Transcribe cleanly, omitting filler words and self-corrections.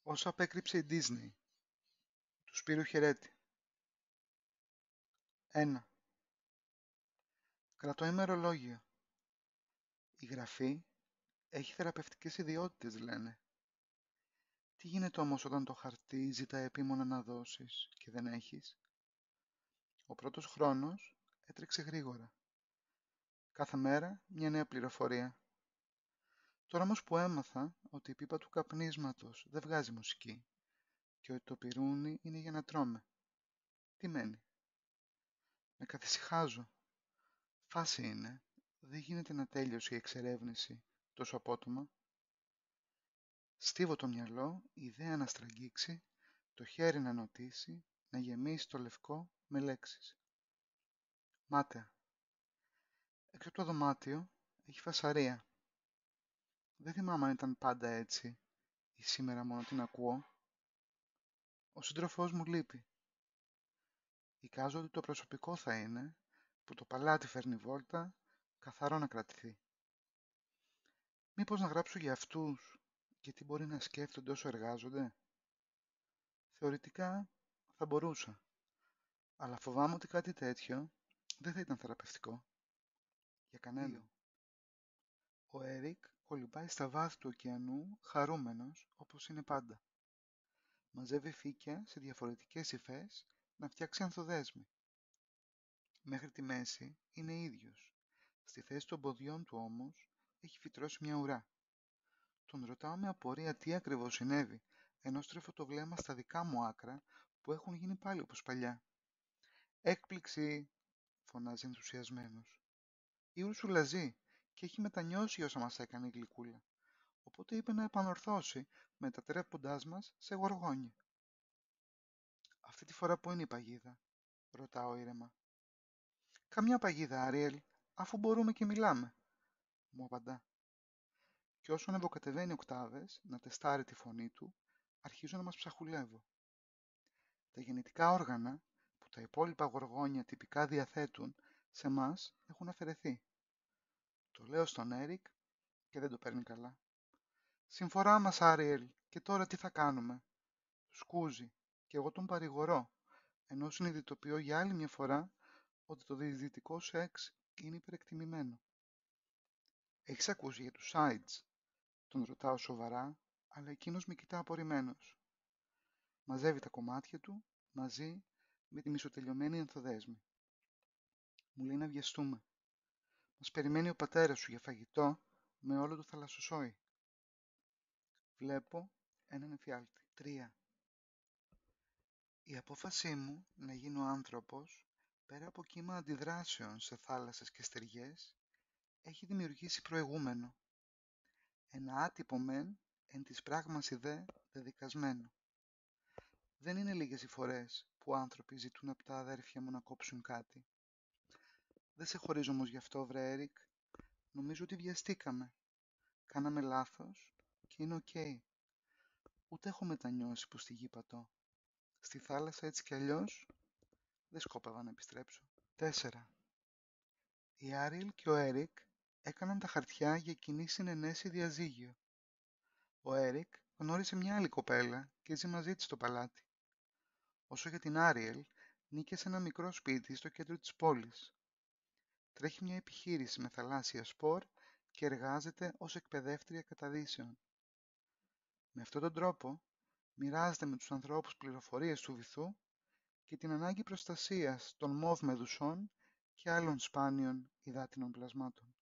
Όσα απέκρυψε η Disney, του Σπύρου Χερέτη. 1. Κρατώ ημερολόγιο. Η γραφή έχει θεραπευτικές ιδιότητες, λένε. Τι γίνεται όμως όταν το χαρτί ζητά επίμονα να δώσεις και δεν έχεις? Ο πρώτος χρόνος έτρεξε γρήγορα. Κάθε μέρα μια νέα πληροφορία. Τώρα όμως που έμαθα ότι η πίπα του καπνίσματος δεν βγάζει μουσική και ότι το πιρούνι είναι για να τρώμε, τι μένει? Με καθησυχάζω. Φάση είναι. Δεν γίνεται να τέλειωσε η εξερεύνηση τόσο απότομα. Στίβω το μυαλό, η ιδέα να στραγγίξει, το χέρι να νοτήσει, να γεμίσει το λευκό με λέξεις. Μάταια. Έξω από το δωμάτιο έχει φασαρία. Δεν θυμάμαι αν ήταν πάντα έτσι ή σήμερα μόνο την ακούω. Ο σύντροφός μου λείπει. Εικάζω ότι το προσωπικό θα είναι που το παλάτι φέρνει βόλτα, καθαρό να κρατηθεί. Μήπως να γράψω για αυτούς και τι μπορεί να σκέφτονται όσο εργάζονται? Θεωρητικά θα μπορούσα, αλλά φοβάμαι ότι κάτι τέτοιο δεν θα ήταν θεραπευτικό. Για κανέναν. 2. Ο Έρικ κολυμπάει στα βάθη του ωκεανού, χαρούμενος όπως είναι πάντα. Μαζεύει φύκια σε διαφορετικές υφές να φτιάξει ανθοδέσμη. Μέχρι τη μέση είναι ίδιος. Στη θέση των ποδιών του όμως έχει φυτρώσει μια ουρά. Τον ρωτάω με απορία τι ακριβώς συνέβη, ενώ στρέφω το βλέμμα στα δικά μου άκρα που έχουν γίνει πάλι όπως παλιά. «Έκπληξη!» φωνάζει ενθουσιασμένος. «Η Ούρσουλα ζει και έχει μετανιώσει όσα μας έκανε η γλυκούλα, οπότε είπε να επανορθώσει, μετατρέποντάς μας σε γοργόνια». «Αυτή τη φορά που είναι η παγίδα?» ρωτάω ήρεμα. «Καμιά παγίδα, Άριελ, αφού μπορούμε και μιλάμε», μου απαντά. Και όσο ανεβοκατεβαίνει οκτάβες να τεστάρει τη φωνή του, αρχίζω να μας ψαχουλεύω. Τα γεννητικά όργανα, που τα υπόλοιπα γοργόνια τυπικά διαθέτουν, σε μας έχουν αφαιρεθεί. Το λέω στον Έρικ και δεν το παίρνει καλά. «Συμφορά μας, Άριελ, και τώρα τι θα κάνουμε?» Σκούζει και εγώ τον παρηγορώ, ενώ συνειδητοποιώ για άλλη μια φορά ότι το διαιτητικό σεξ είναι υπερεκτιμημένο. «Έχεις ακούσει για τους sides?» Τον ρωτάω σοβαρά, αλλά εκείνος με κοιτά απορριμμένος. Μαζεύει τα κομμάτια του μαζί με τη μισοτελειωμένη ενθοδέσμη. Μου λέει να βιαστούμε. Μας περιμένει ο πατέρας σου για φαγητό με όλο το θαλασσοσόι. Βλέπω έναν εφιάλτη. 3. Η απόφασή μου να γίνω άνθρωπος, πέρα από κύμα αντιδράσεων σε θάλασσες και στεριές, έχει δημιουργήσει προηγούμενο. Ένα άτυπο μεν, εν της πράγμαση δε δεδικασμένο. Δεν είναι λίγες οι φορές που άνθρωποι ζητούν από τα αδέρφια μου να κόψουν κάτι. Δεν σε χωρίζω όμως γι' αυτό, βρε Έρικ. Νομίζω ότι βιαστήκαμε. Κάναμε λάθος και είναι οκ. Ούτε έχω μετανιώσει που στη γη πατώ. Στη θάλασσα έτσι κι αλλιώς δεν σκόπευα να επιστρέψω. 4. Η Άριελ και ο Έρικ έκαναν τα χαρτιά για κοινή συνενέση διαζύγιο. Ο Έρικ γνώρισε μια άλλη κοπέλα και ζει μαζί της στο παλάτι. Όσο για την Άριελ, νίκησε ένα μικρό σπίτι στο κέντρο της πόλης. Τρέχει μια επιχείρηση με θαλάσσια σπορ και εργάζεται ως εκπαιδεύτρια καταδύσεων. Με αυτόν τον τρόπο μοιράζεται με τους ανθρώπους πληροφορίες του βυθού και την ανάγκη προστασίας των μοβ μεδουσών και άλλων σπάνιων υδάτινων πλασμάτων.